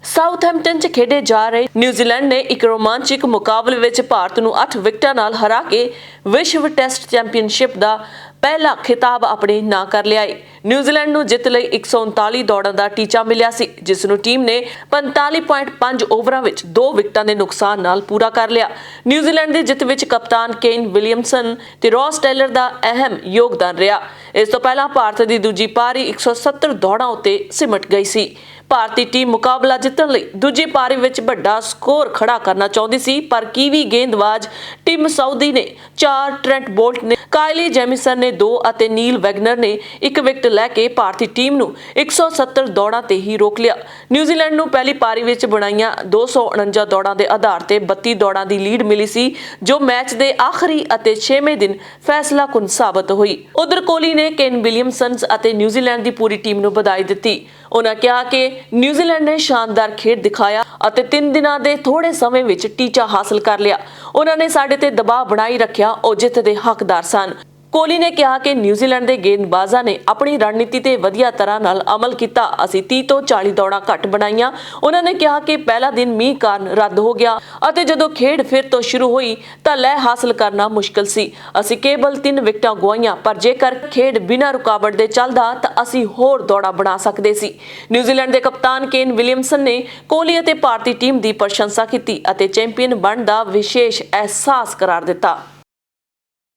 Southampton 'ਚ ਖੇਡੇ ਜਾ ਰਹੇ ਨਿਊਜ਼ੀਲੈਂਡ ਨੇ ਇੱਕ ਰੋਮਾਂਚਕ ਮੁਕਾਬਲੇ ਵਿੱਚ ਭਾਰਤ ਨੂੰ 8 ਵਿਕਟਾਂ ਨਾਲ ਹਰਾ ਕੇ ਵਿਸ਼ਵ ਟੈਸਟ ਚੈਂਪੀਅਨਸ਼ਿਪ ਦਾ ਪਹਿਲਾ ਖਿਤਾਬ ਆਪਣੇ ਨਾਂ ਕਰ ਲਿਆ ਹੈ। ਨਿਊਜ਼ੀਲੈਂਡ ਨੂੰ ਜਿੱਤ ਲਈ 139 ਦੌੜਾਂ ਦਾ ਟੀਚਾ ਮਿਲਿਆ ਸੀ, ਜਿਸ ਨੂੰ ਟੀਮ ਨੇ 45.5 ਓਵਰਾਂ ਵਿੱਚ 2 ਵਿਕਟਾਂ ਦੇ ਨੁਕਸਾਨ ਨਾਲ ਪੂਰਾ ਕਰ ਲਿਆ। ਨਿਊਜ਼ੀਲੈਂਡ ਦੀ ਜਿੱਤ ਵਿੱਚ ਕਪਤਾਨ ਕੇਨ ਵਿਲੀਅਮਸਨ ਤੇ ਰੌਸ ਟੇਲਰ ਦਾ ਅਹਿਮ ਯੋਗਦਾਨ ਰਿਹਾ। ਇਸ ਤੋਂ ਪਹਿਲਾਂ ਭਾਰਤ ਦੀ ਦੂਜੀ ਪਾਰੀ 170 ਦੌੜਾਂ ਉੱਤੇ ਸਿਮਟ ਗਈ ਸੀ। ਭਾਰਤੀ ਟੀਮ ਮੁਕਾਬਲਾ ਜਿੱਤਣ ਲਈ ਦੂਜੀ ਪਾਰੀ ਵਿੱਚ ਵੱਡਾ ਸਕੋਰ ਖੜਾ ਕਰਨਾ ਚਾਹੁੰਦੀ ਸੀ, ਪਰ ਕੀਵੀ ਗੇਂਦਬਾਜ਼ ਟਿਮ ਸਾਊਦੀ ਨੇ 4, ਟ੍ਰੈਂਟ ਬੋਲਟ ਨੇ, ਕਾਇਲੀ ਜੈਮਿਸਨ ਨੇ 2 ਅਤੇ ਨੀਲ ਵੈਗਨਰ ਨੇ 1 ਵਿਕਟ ਲੈ ਕੇ ਭਾਰਤੀ ਟੀਮ ਨੂੰ 170 ਦੌੜਾਂ ਤੇ ਹੀ ਰੋਕ ਲਿਆ। ਨਿਊਜ਼ੀਲੈਂਡ ਨੂੰ ਪਹਿਲੀ ਪਾਰੀ ਵਿੱਚ ਬਣਾਈਆਂ 249 ਦੌੜਾਂ ਦੇ ਆਧਾਰ ਤੇ 32 ਦੌੜਾਂ ਦੀ ਲੀਡ ਮਿਲੀ ਸੀ, ਜੋ ਮੈਚ ਦੇ ਆਖਰੀ ਅਤੇ 6ਵੇਂ ਦਿਨ ਫੈਸਲਾਕੁਨ ਸਾਬਤ ਹੋਈ। ਉਧਰ ਕੋਹਲੀ ਨੇ ਕੇਨ ਵਿਲੀਅਮਸਨ ਅਤੇ ਨਿਊਜ਼ੀਲੈਂਡ ਦੀ ਪੂਰੀ ਟੀਮ ਨੂੰ ਵਧਾਈ ਦਿੱਤੀ। ਉਹਨਾਂ ਕਿਹਾ ਕਿ ਨਿਊਜ਼ੀਲੈਂਡ ਨੇ ਸ਼ਾਨਦਾਰ ਖੇਡ ਦਿਖਾਇਆ ਅਤੇ 3 ਦਿਨਾਂ ਦੇ ਥੋੜੇ ਸਮੇਂ ਵਿੱਚ ਟੀਚਾ ਹਾਸਲ ਕਰ ਲਿਆ। ਉਹਨਾਂ ਨੇ ਸਾਡੇ ਤੇ ਦਬਾਅ ਬਣਾਈ ਰੱਖਿਆ, ਉਹ ਜਿੱਤ ਦੇ ਹੱਕਦਾਰ ਸਨ। ਕੋਹਲੀ ਨੇ ਕਿਹਾ ਕਿ ਨਿਊਜ਼ੀਲੈਂਡ ਦੇ ਗੇਂਦਬਾਜ਼ਾਂ ਨੇ ਆਪਣੀ ਰਣਨੀਤੀ ਤੇ ਵਧੀਆ ਤਰ੍ਹਾਂ ਨਾਲ ਅਮਲ ਕੀਤਾ। ਅਸੀਂ 30 ਤੋਂ 40 ਦੌੜਾਂ ਘੱਟ ਬਣਾਈਆਂ। ਉਹਨਾਂ ਨੇ ਕਿਹਾ ਕਿ ਪਹਿਲਾ ਦਿਨ ਮੀਂਹ ਕਾਰਨ ਰੱਦ ਹੋ ਗਿਆ ਅਤੇ ਜਦੋਂ ਖੇਡ ਫਿਰ ਤੋਂ ਸ਼ੁਰੂ ਹੋਈ ਤਾਂ ਲੈਅ ਹਾਸਲ ਕਰਨਾ ਮੁਸ਼ਕਲ ਸੀ। ਅਸੀਂ ਕੇਵਲ 3 ਵਿਕਟਾਂ ਗੁਆਈਆਂ, ਪਰ ਜੇਕਰ ਖੇਡ ਬਿਨਾਂ ਰੁਕਾਵਟ ਦੇ ਚੱਲਦਾ ਤਾਂ ਅਸੀਂ ਹੋਰ ਦੌੜਾਂ ਬਣਾ ਸਕਦੇ ਸੀ। ਨਿਊਜ਼ੀਲੈਂਡ ਦੇ ਕਪਤਾਨ ਕੇਨ ਵਿਲੀਅਮਸਨ ਨੇ ਕੋਹਲੀ ਅਤੇ ਭਾਰਤੀ ਟੀਮ ਦੀ ਪ੍ਰਸ਼ੰਸਾ ਕੀਤੀ ਅਤੇ ਚੈਂਪੀਅਨ ਬਣਨ ਦਾ ਵਿਸ਼ੇਸ਼ ਅਹਿਸਾਸ ਕਰਾਰ ਦਿੱਤਾ।